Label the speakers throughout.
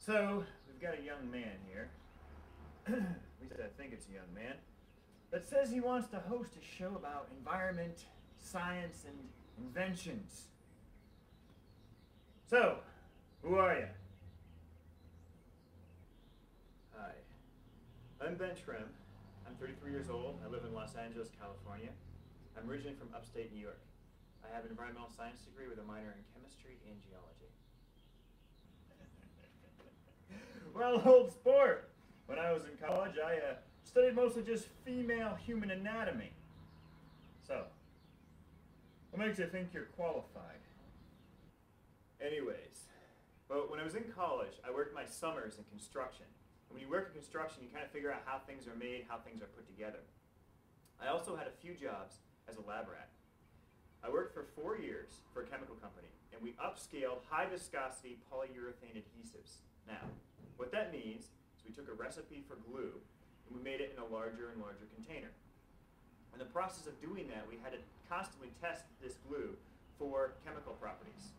Speaker 1: So, we've got a young man here, at least I think it's a young man, that says he wants to host a show about environment, science, and inventions. So, who are you? Hi, I'm Trimm. I'm 33 years old. I live in Los Angeles, California. I'm originally from upstate New York. I have an environmental science degree with a minor in chemistry and geology. Well, old sport. When I was in college, I studied mostly just female human anatomy. So, what makes you think you're qualified? Anyways, well, when I was in college, I worked my summers in construction. And when you work in construction, you kind of figure out how things are made, how things are put together. I also had a few jobs as a lab rat. I worked for 4 years for a chemical company, and we upscaled high viscosity polyurethane adhesives. Now, what that means is we took a recipe for glue and we made it in a larger and larger container. In the process of doing that, we had to constantly test this glue for chemical properties,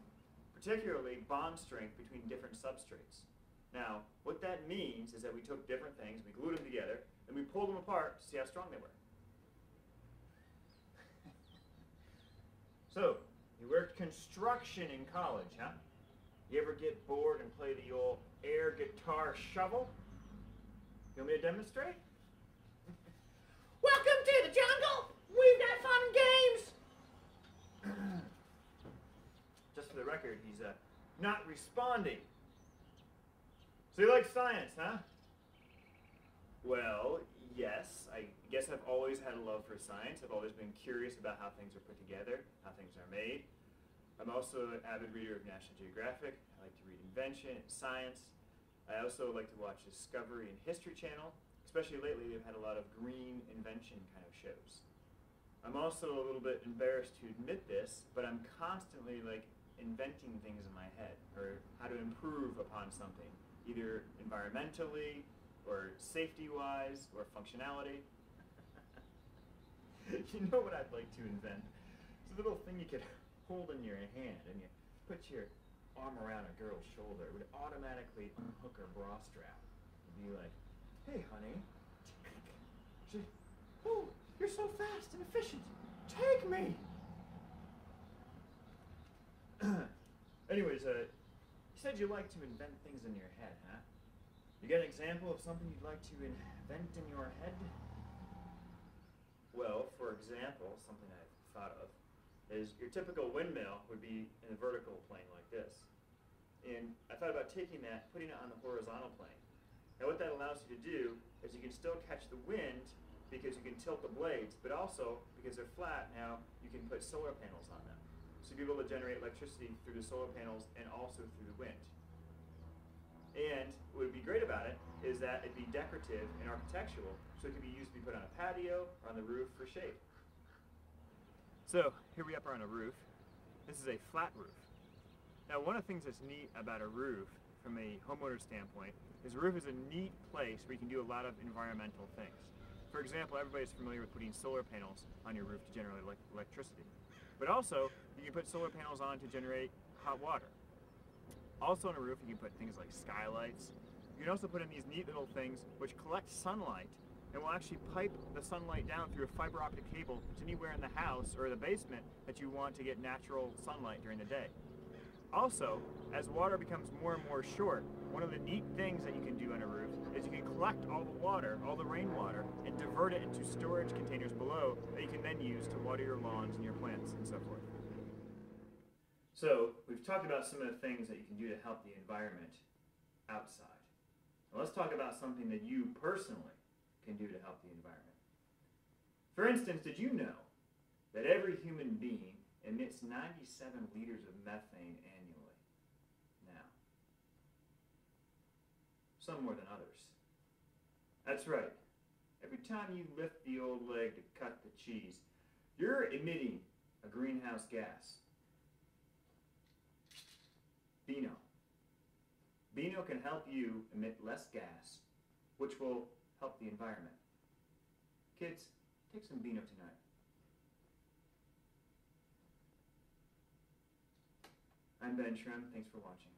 Speaker 1: particularly bond strength between different substrates. Now, what that means is that we took different things, we glued them together, and we pulled them apart to see how strong they were. So, you worked construction in college, huh? You ever get bored and play the old air guitar shovel? You want me to demonstrate?
Speaker 2: Welcome to the jungle! We've got fun and games!
Speaker 1: Just for the record, he's not responding. So you like science, huh? Well, yes. I guess I've always had a love for science. I've always been curious about how things are put together, how things are made. I'm also an avid reader of National Geographic. I like to read invention and science. I also like to watch Discovery and History Channel. Especially lately, they've had a lot of green invention kind of shows. I'm also a little bit embarrassed to admit this, but I'm constantly inventing things in my head, or how to improve upon something, either environmentally, or safety-wise, or functionality. You know what I'd like to invent? It's a little thing you could hold in your hand, and you put your arm around a girl's shoulder. It would automatically unhook her bra strap. It'd be like, hey, honey. She'd, oh, you're so fast and efficient. Take me. Anyways, you said you like to invent things in your head, huh? You got an example of something you'd like to invent in your head? Well, for example, something I've thought of is your typical windmill would be in a vertical plane like this. And I thought about taking that, putting it on the horizontal plane. Now what that allows you to do is you can still catch the wind because you can tilt the blades, but also because they're flat now, you can put solar panels on them. So you'll be able to generate electricity through the solar panels and also through the wind. And what would be great about it is that it'd be decorative and architectural, so it could be used to be put on a patio or on the roof for shade. So here we are on a roof. This is a flat roof. Now one of the things that's neat about a roof from a homeowner standpoint is a roof is a neat place where you can do a lot of environmental things. For example, everybody's familiar with putting solar panels on your roof to generate electricity. But also, you can put solar panels on to generate hot water. Also on a roof, you can put things like skylights. You can also put in these neat little things which collect sunlight and will actually pipe the sunlight down through a fiber optic cable to anywhere in the house or the basement that you want to get natural sunlight during the day. Also, as water becomes more and more short, one of the neat things that you can do on a roof is you can collect all the water, all the rainwater, and divert it into storage containers below that you can then use to water your lawns and your plants and so forth. So, we've talked about some of the things that you can do to help the environment outside. Now let's talk about something that you personally can do to help the environment. For instance, did you know that every human being emits 97 liters of methane annually? Now, some more than others. That's right. Every time you lift the old leg to cut the cheese, you're emitting a greenhouse gas. Beano. Beano can help you emit less gas, which will help the environment. Kids, take some Beano tonight. I'm Trimm. Thanks for watching.